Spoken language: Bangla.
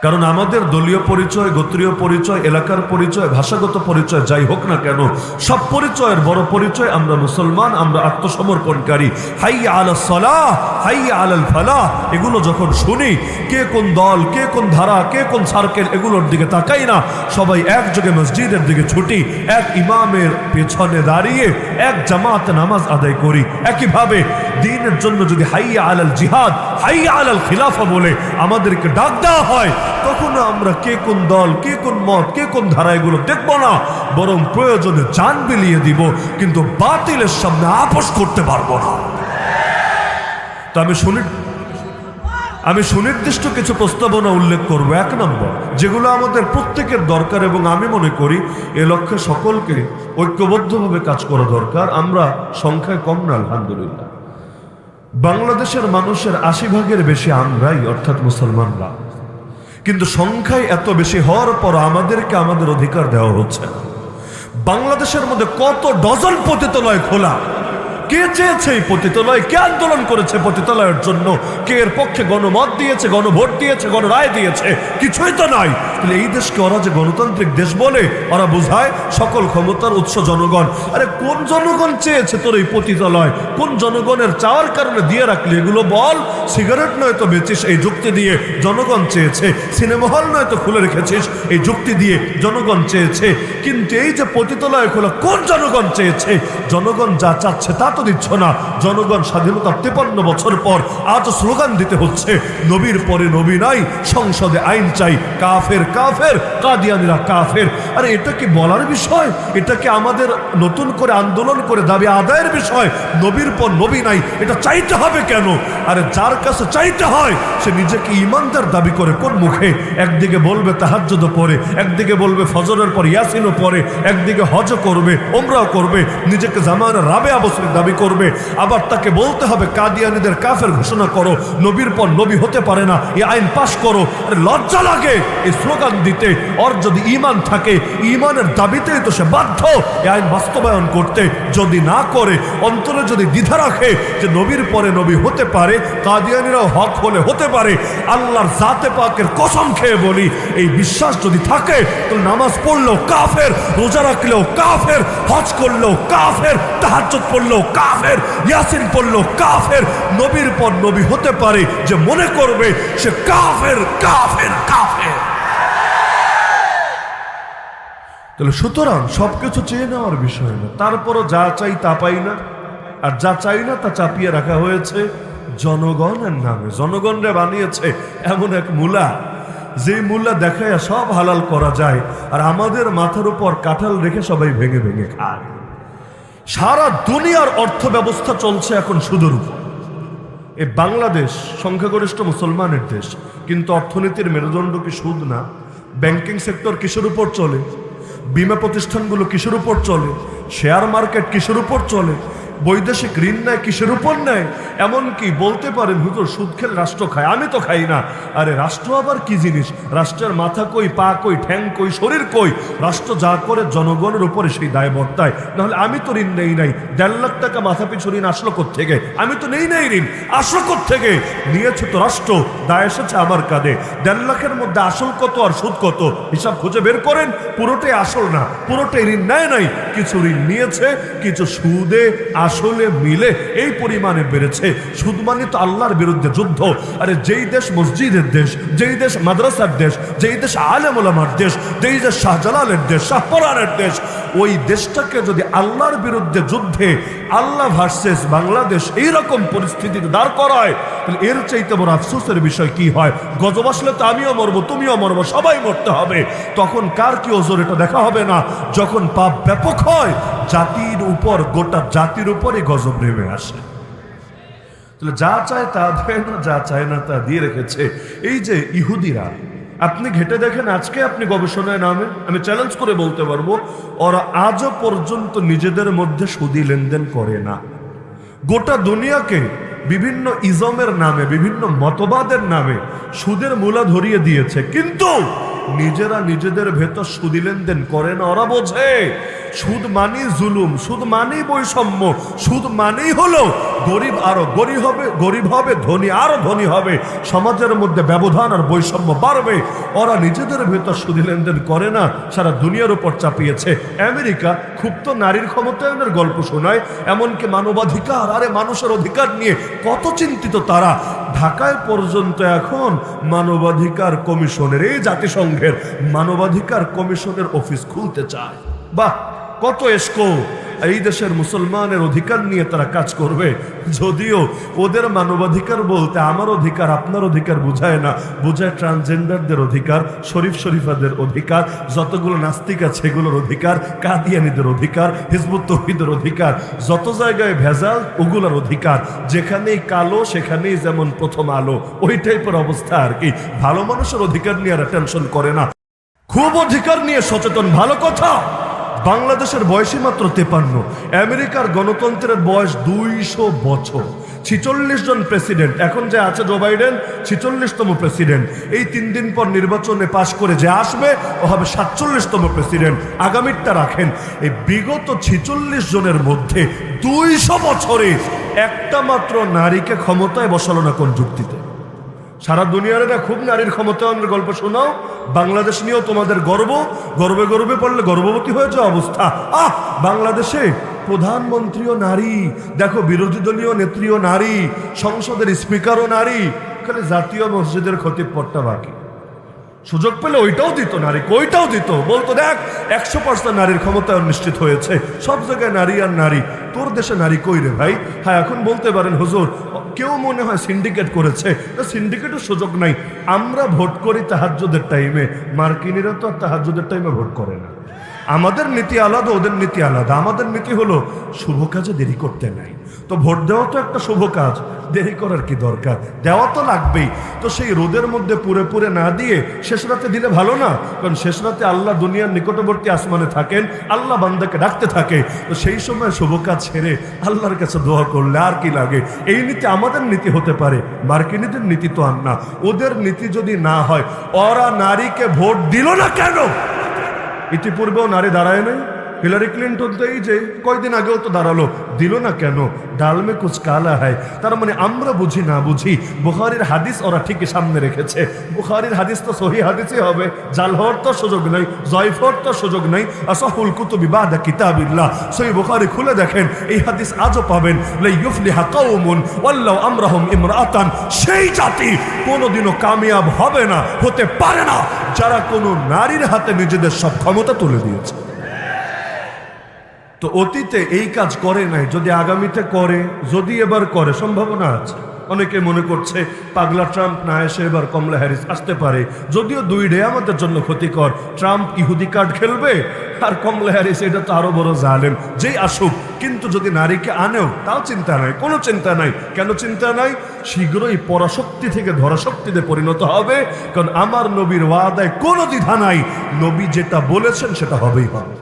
কারণ আমাদের দলীয় পরিচয়, গোত্রীয় পরিচয়, এলাকার পরিচয়, ভাষাগত পরিচয় যাই হোক না কেন, সব পরিচয়ের বড় পরিচয় আমরা মুসলমান, আমরা আত্মসমর্পণকারী। হাইয়া আলাস সালাহ, হাইয়া আলাল ফালাহ, এগুলো যখন শুনি, কে কোন দল, কে কোন ধারা, কে কোন সার্কেল, এগুলোর দিকে তাকাই না, সবাই একযোগে মসজিদের দিকে ছুটি, এক ইমামের পেছনে দাঁড়িয়ে এক জামাতে নামাজ আদায় করি। একইভাবে দ্বীনের জন্য যদি হাইয়া আলাল জিহাদ, হাইয়া আলাল খিলাফা বলে আমাদেরকে ডাক দেওয়া হয়, তখন আমরা কে কোন দল, কে কোন মত, কে কোন ধারা এগুলো দেখব না, বরং প্রয়োজনে জান বিলিয়ে দিব, কিন্তু বাতিলের সামনে আপোষ করতে পারবো না। তো আমি সুনির্দিষ্ট কিছু প্রস্তাবনা উল্লেখ করব। এক নম্বর, যেগুলো আমাদের প্রত্যেকের দরকার এবং আমি মনে করি এ লক্ষ্যে সকলকে ঐক্যবদ্ধভাবে কাজ করা দরকার। আমরা সংখ্যায় কম না, আলহামদুলিল্লাহ। বাংলাদেশের মানুষের 80% বেশি আমরাই, অর্থাৎ মুসলমানরা, কিন্তু সংখ্যায় এত বেশি হওয়ার পর আমাদেরকে আমাদের অধিকার দেওয়া হচ্ছে না। বাংলাদেশের মধ্যে কত ডজন পতিতালয় খোলা, কে চেয়েছে এই পতিতালয়, কে আন্দোলন করেছে পতিতালয়ের জন্য, কে এর পক্ষে গণমত দিয়েছে, গণভোট দিয়েছে, গণরায় দিয়েছে? কিছুই তো নাই। তাহলে এই দেশকে ওরা যে গণতান্ত্রিক দেশ বলে, ওরা বোঝায় সকল ক্ষমতার উৎস জনগণ। আরে কোন জনগণ চেয়েছে তোর এই পতিতালয়? কোন জনগণের চাওয়ার কারণে দিয়ে রাখলি এগুলো বল? সিগারেট নয় তো বেচিস এই যুক্তি দিয়ে, জনগণ চেয়েছে। সিনেমা হল নয় তো খুলে রেখেছিস এই যুক্তি দিয়ে, জনগণ চেয়েছে। কিন্তু এই যে পতিতালয় খোলা, কোন জনগণ চেয়েছে? জনগণ যা চাচ্ছে তা তো দিচ্ছ না। জনগণ স্বাধীনতার 53 বছর পর আজ স্লোগান দিতে হচ্ছে, নবীর পরে নবী নাই, সংসদে আইন চাই, কাফের কাফের, কাদিয়ানীরা কাফের। আরে এটা কি বলার বিষয়? এটা কি আমাদের নতুন করে আন্দোলন করে দাবি আদায়ের বিষয়? নবীর পর নবী নাই, এটা চাইতে হবে কেন? আরে যার কাছে চাইতে হয় সে নিজেকে ইমানদার দাবি করে কোন মুখে? একদিকে বলবে তাহাজ্জুদও পড়ে, একদিকে বলবে ফজরের পর ইয়াসিনও পড়ে, একদিকে হজও করবে, ওমরাও করবে, নিজেকে জামানা রাবেয়া বসরি দাবি করবে, আবার তাকে বলতে হবে কাদিয়ানীদের কাফের ঘোষণা করো, নবীর পর নবী হতে পারে না, এই আইন পাশ করো। আরে লজ্জা লাগে এই স্লোগান দিতে। ওর যদি ঈমান থাকে, ঈমানের দাবিতেই তো সে বাধ্য এই আইন বাস্তবায়ন করতে। যদি না করে, অন্তরে যদি দ্বিধা রাখে যে নবীর পরে নবী হতে পারে, কাদিয়ানীরাও হক হলে হতে পারে, আল্লাহর জাতে পাকের কসম খেয়ে বলি, এই বিশ্বাস যদি থাকে, তো নামাজ পড়লেও কাফের, রোজা রাখলেও কাফের, হজ করলেও কাফের, তাহাজ্জুদ পড়লেও কাফের, ইয়াসিন পড়লেও কাফের। নবীর পর নবী হতে পারে যে মনে করবে সে কাফের কাফের কাফের। তাহলে সুতরাং সবকিছু চেয়ে নেওয়ার বিষয় না, তারপরও যা চাই তা পাই না, আর যা চাই না তা চাপিয়ে রাখা হয়েছে জনগণের নামে। জনগণরে বানিয়েছে এমন এক মূলা, যে মূলা দেখায় সব হালাল করা যায়, আর আমাদের মাথার উপর কাঁঠাল রেখে সবাই ভেঙে ভেঙে খায়। সারা দুনিয়ার অর্থ ব্যবস্থা চলছে এখন সুদের উপর। এই বাংলাদেশ সংখ্যাগরিষ্ঠ মুসলমানের দেশ, কিন্তু অর্থনীতির মেরুদণ্ড কি সুদ না? ব্যাংকিং সেক্টর কিসের উপর চলে? বিমা প্রতিষ্ঠানগুলো কিসের উপর চলে? শেয়ার মার্কেট কিসের উপর চলে? বৈদেশিক ঋণ নেয় কিসের উপর নেয়? এমনকি বলতে পারেন হুজুর সুদ খেলে রাষ্ট্র খায়, আমি তো খাই না। আরে রাষ্ট্র আবার কি জিনিস? রাষ্ট্রের মাথা কই, পা কই, ঠ্যাং কই, শরীর কই? রাষ্ট্র যা করে জনগণের উপরে সেই দায় বর্তায়। নাহলে আমি তো ঋণ নেই নাই। 1.5 লাখ টাকা মাথা পিছু ঋণ আসলো কোত্থেকে? আমি তো নেই নাই ঋণ, আসলো কোত্থেকে? নিয়েছে তো রাষ্ট্র, দায় এসেছে আমার কাঁধে। 1.5 লাখের মধ্যে আসল কত আর সুদ কত হিসাব খুঁজে বের করেন। পুরোটাই আসল না, পুরোটাই ঋণ নেয় নাই, কিছু ঋণ নিয়েছে, কিছু সুদে আসলে মিলে এই পরিমাণে বেড়েছে। সুদ মানে তো আল্লাহর বিরুদ্ধে যুদ্ধ। আরে যেই দেশ মসজিদের দেশ, যেই দেশ মাদ্রাসার দেশ, যেই দেশ আলেম ওলামার দেশ, যেই দেশ শাহজালালের দেশ, শাহপরানের দেশ, ওই দেশটাকে যদি আল্লাহর বিরুদ্ধে যুদ্ধে আল্লাহ ভার্সেস বাংলাদেশ এইরকম পরিস্থিতিতে দাঁড় করায়, তাহলে এর চাইতে বড় আফসোসের বিষয় কি হয়? গজব আসলে তো আমিও মরবো, তুমিও মরবো, সবাই মরতে হবে। তখন কার কি ওজোর এটা দেখা হবে না। যখন পাপ ব্যাপক হয়, জাতির উপর, গোটা জাতির উপরই গজব নেমে আসে। তাহলে যা চায় তা দেয় না, যা চায় না তা দিয়ে রেখেছে। এই যে ইহুদিরা, আপনি ঘেটে দেখেন, আজকে আপনি গবেষণায় নামে, আমি চ্যালেঞ্জ করে বলতে পারবো, ওরা আজও পর্যন্ত নিজেদের মধ্যে সুদি লেনদেন করে না। গোটা দুনিয়াকে বিভিন্ন ইজমের নামে, বিভিন্ন মতবাদের নামে সুদের মূলা ধরিয়ে দিয়েছে, কিন্তু নিজেরা নিজেদের ভেতর সুদি লেনদেন করে না, ওরা বোঝে সুদ মানেই জুলুম, সুদ মানেই বৈষম্য, সুদ মানেই হলো গরিব আরো গরিব হবে, ধনী আরো ধনী হবে, সমাজের মধ্যে ব্যবধান আর বৈষম্য বাড়বে। ওরা নিজেদের ভেতর সুদি লেনদেন করে না, সারা দুনিয়ার উপর চাপিয়েছে। আমেরিকা খুব তো নারীর ক্ষমতায়নের গল্প শোনায়, এমনকি মানবাধিকার, আরে মানুষের অধিকার নিয়ে কত চিন্তিত তারা। ঢাকায় পর্যন্ত এখন মানবাধিকার কমিশনের, এই জাতিসংঘের মানবাধিকার কমিশনের অফিস খুলতে চায়। বাহ, কত এসকো! এই দেশের মুসলমানের অধিকার নিয়ে তারা কাজ করবে। যদিও ওদের মানবাধিকার বলতে আমার অধিকার আপনার অধিকার বুঝায় না, বুঝায় ট্রান্সজেন্ডারদের অধিকার, শরীফাদের অধিকার, যতগুলো নাস্তিক আছে এগুলোর অধিকার, কাদিয়ানীদের অধিকার, হিজবুত তৌহিদের অধিকার, যত জায়গায় ভেজাল ওগুলোর অধিকার, যেখানেই কালো সেখানেই যেমন প্রথম আলো, ওই টাইপের অবস্থা আর কি। ভালো মানুষের অধিকার নিয়ে আর টেনশন করে না, খুব অধিকার নিয়ে সচেতন। ভালো কথা। বাংলাদেশের বয়সই মাত্র 53, আমেরিকার গণতন্ত্রের বয়স 200 বছর, 46 জন প্রেসিডেন্ট, এখন যে আছে জো বাইডেন 46তম প্রেসিডেন্ট। এই 3 দিন পর নির্বাচনে পাশ করে যে আসবে ও হবে 47তম প্রেসিডেন্ট। আগামীটা রাখেন, এই বিগত 46 জনের মধ্যে 200 বছরে একটা মাত্র নারীকে ক্ষমতায় বসালো না কোন যুক্তিতে? সারা দুনিয়ার না খুব নারীর ক্ষমতায়নের গল্প শোনাও, বাংলাদেশ নিয়েও তোমাদের গর্বে পড়লে গর্ভবতী হয়ে যাওয়া অবস্থা। বাংলাদেশে প্রধানমন্ত্রীও নারী, দেখো বিরোধী দলীয় নেত্রীও নারী, সংসদের স্পিকারও নারী, খালি জাতীয় মসজিদের খতিব পদটা বাকি। সুযোগ পেলে ওইটাও দিত নারী, ওইটাও দিত, বলতো দেখ 100% নারীর ক্ষমতায়ন নিশ্চিত হয়েছে, সব জায়গায় নারী আর নারী। তোর দেশে নারী কই রে ভাই? হ্যাঁ, এখন বলতে পারেন হুজুর কেউ মনে হয় সিন্ডিকেট করেছে, সিন্ডিকেটের সুযোগ নাই। আমরা ভোট করি তাহাজ্জুদের টাইমে, মার্কিনীরা তো আর তাহাজ্জুদের টাইমে ভোট করে না। আমাদের নীতি আলাদা, ওদের নীতি আলাদা। আমাদের নীতি হলো শুভ কাজে দেরি করতে নাই। তো ভোট দেওয়া তো একটা শুভ কাজ, দেরি করার কি দরকার? দেওয়া তো লাগবেই। তো সেই রোদের মধ্যে পুরে না দিয়ে শেষ রাতে দিলে ভালো না? কারণ শেষ রাতে আল্লাহ দুনিয়ার নিকটবর্তী আসমানে থাকেন, আল্লাহ বান্দাকে ডাকতে থাকে। তো সেই সময় শুভ কাজ ছেড়ে আল্লাহর কাছে দোয়া করলে আর কি লাগে? এই নীতি আমাদের নীতি হতে পারে, মার্কিনীদের নীতি তো আর না। ওদের নীতি যদি না হয়, ওরা নারীকে ভোট দিল না কেন? ইতিপূর্বেও নারী দাঁড়ায় নাই, হিলারি ক্লিন্টন তো এই যে কয়দিন আগেও তো দাঁড়ালো, দিল না কেন? ডাল মে কুছ কালা হয়। তার মানে আমরা বুঝি না বুঝি, বুখারীর হাদিস ওরা ঠিকই সামনে রেখেছে। বুখারীর হাদিস তো সহি হাদিসই হবে, জাল হওয়ার তো সুযোগ নেই, জয়ফ হওয়ার তো সুযোগ নেই। আসাহুল কুতুবি বাদা কিতাবিল্লাহ, সহি বুখারী খুলে দেখেন, এই হাদিস আজও পাবেন। লা ইউফলিহা কওমুন ওয়াল্লাউ আমরাহুম ইমরাআতান, সেই জাতি কোনোদিনও কামিয়াব হবে না, হতে পারে না, যারা কোনো নারীর হাতে নিজেদের সব ক্ষমতা তুলে দিয়েছে। তো অতীতে এই কাজ করে নাই, যদি আগামীতে করে, যদি এবার করে, সম্ভাবনা আছে। অনেকে মনে করছে পাগলা ট্রাম্প না এসে এবার কমলা হ্যারিস আসতে পারে, যদিও দুইটাই আমাদের জন্য ক্ষতিকর। ট্রাম্প ইহুদি কার্ড খেলবে আর কমলা হ্যারিস এটা তো আরো বড় জালেম, যেই আসুক। কিন্তু যদি নারীকে আনেও তাও চিন্তা নাই, কোনো চিন্তা নাই। কেন চিন্তা নাই? শীঘ্রই পরাশক্তি থেকে ধরাশক্তিতে পরিণত হবে, কারণ আমার নবীর ওয়াদায় কোনো দ্বিধা নাই, নবী যেটা বলেছেন সেটা হবেই হবে।